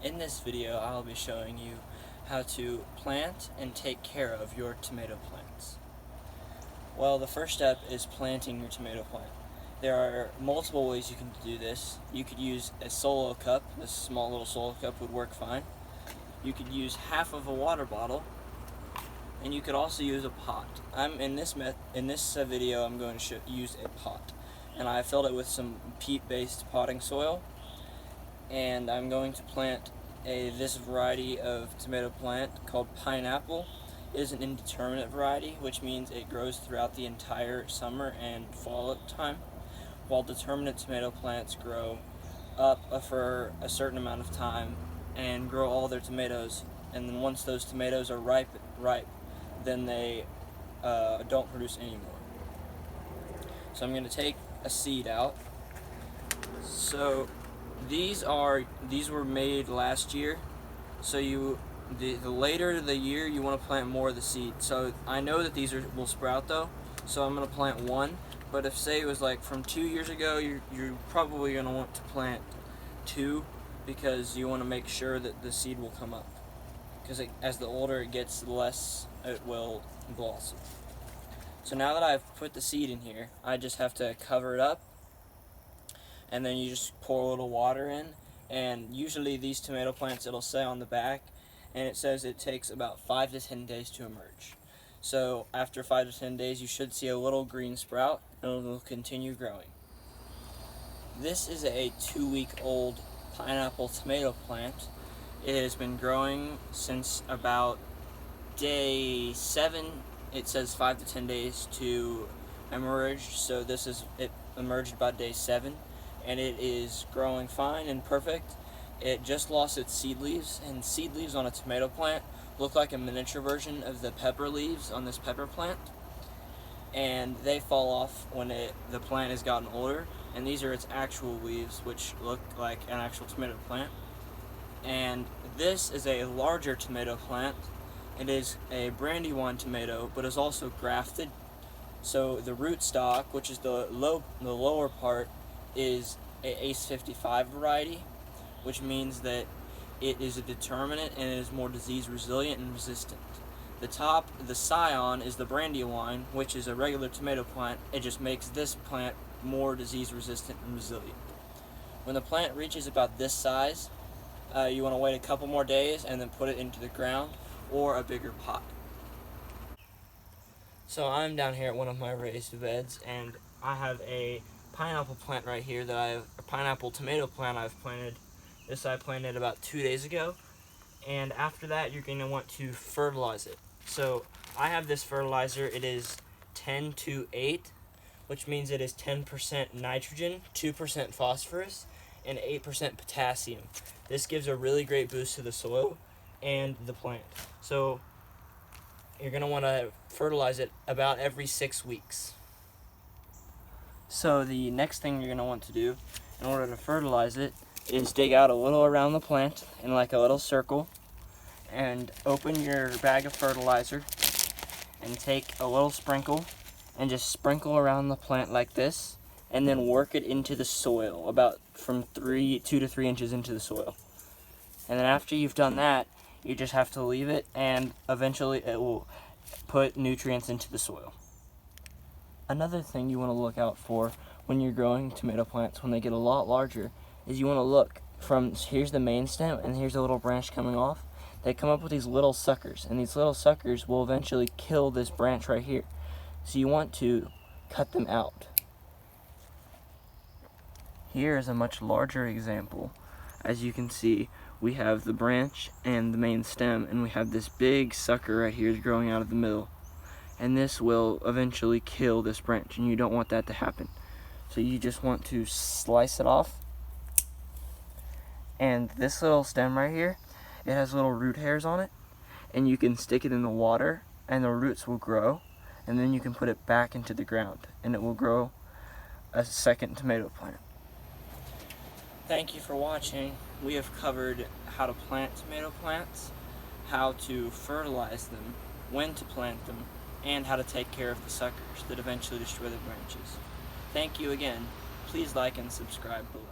In this video, I'll be showing you how to plant and take care of your tomato plants. Well, the first step is planting your tomato plant. There are multiple ways you can do this. You could use a solo cup. This small little solo cup would work fine. You could use half of a water bottle, and you could also use a pot. In this video, I'm going to use a pot, and I filled it with some peat-based potting soil. And I'm going to plant this variety of tomato plant called pineapple. It is an indeterminate variety, which means it grows throughout the entire summer and fall time, while determinate tomato plants grow up for a certain amount of time and grow all their tomatoes, and then once those tomatoes are ripe, then they don't produce anymore. So I'm going to take a seed out. So these were made last year, so the later the year you want to plant more of the seed. So I know that these will sprout though, so I'm going to plant one. But if say it was like from 2 years ago, you're probably going to want to plant two, because you want to make sure that the seed will come up. Because as the older it gets, the less it will blossom. So now that I've put the seed in here, I just have to cover it up. And then you just pour a little water in, and usually these tomato plants, it'll say on the back, and it says it takes about 5 to 10 days to emerge. So after 5 to 10 days, you should see a little green sprout, and it will continue growing. This is a 2-week-old pineapple tomato plant. It has been growing since about day 7. It says 5 to 10 days to emerge, so it emerged about day 7. And it is growing fine and perfect. It just lost its seed leaves, and seed leaves on a tomato plant look like a miniature version of the pepper leaves on this pepper plant, and they fall off when the plant has gotten older. And these are its actual leaves, which look like an actual tomato plant. And this is a larger tomato plant. It is a Brandywine tomato, but is also grafted. So the rootstock, which is the lower part, is a ACE 55 variety, which means that it is a determinate and it is more disease resilient and resistant. The scion, is the Brandywine, which is a regular tomato plant. It just makes this plant more disease resistant and resilient. When the plant reaches about this size, you want to wait a couple more days and then put it into the ground or a bigger pot. So I'm down here at one of my raised beds, and I have a pineapple plant right here a pineapple tomato plant I've planted. This I planted about 2 days ago, and after that you're going to want to fertilize it. So I have this fertilizer. It is 10-8, which means it is 10% nitrogen, 2% phosphorus, and 8% potassium. This gives a really great boost to the soil and the plant. So you're going to want to fertilize it about every 6 weeks. So the next thing you're going to want to do in order to fertilize it is dig out a little around the plant in like a little circle, and open your bag of fertilizer and take a little sprinkle and just sprinkle around the plant like this, and then work it into the soil about from 2 to 3 inches into the soil. And then after you've done that, you just have to leave it, and eventually it will put nutrients into the soil. Another thing you want to look out for when you're growing tomato plants when they get a lot larger is you want to look from, here's the main stem and here's a little branch coming off. They come up with these little suckers, and these little suckers will eventually kill this branch right here. So you want to cut them out. Here is a much larger example. As you can see, we have the branch and the main stem, and we have this big sucker right here growing out of the middle. And this will eventually kill this branch, and you don't want that to happen. So you just want to slice it off. And this little stem right here, it has little root hairs on it, and you can stick it in the water and the roots will grow, and then you can put it back into the ground and it will grow a second tomato plant. Thank you for watching. We have covered how to plant tomato plants, how to fertilize them, when to plant them, and how to take care of the suckers that eventually destroy the branches. Thank you again. Please like and subscribe below.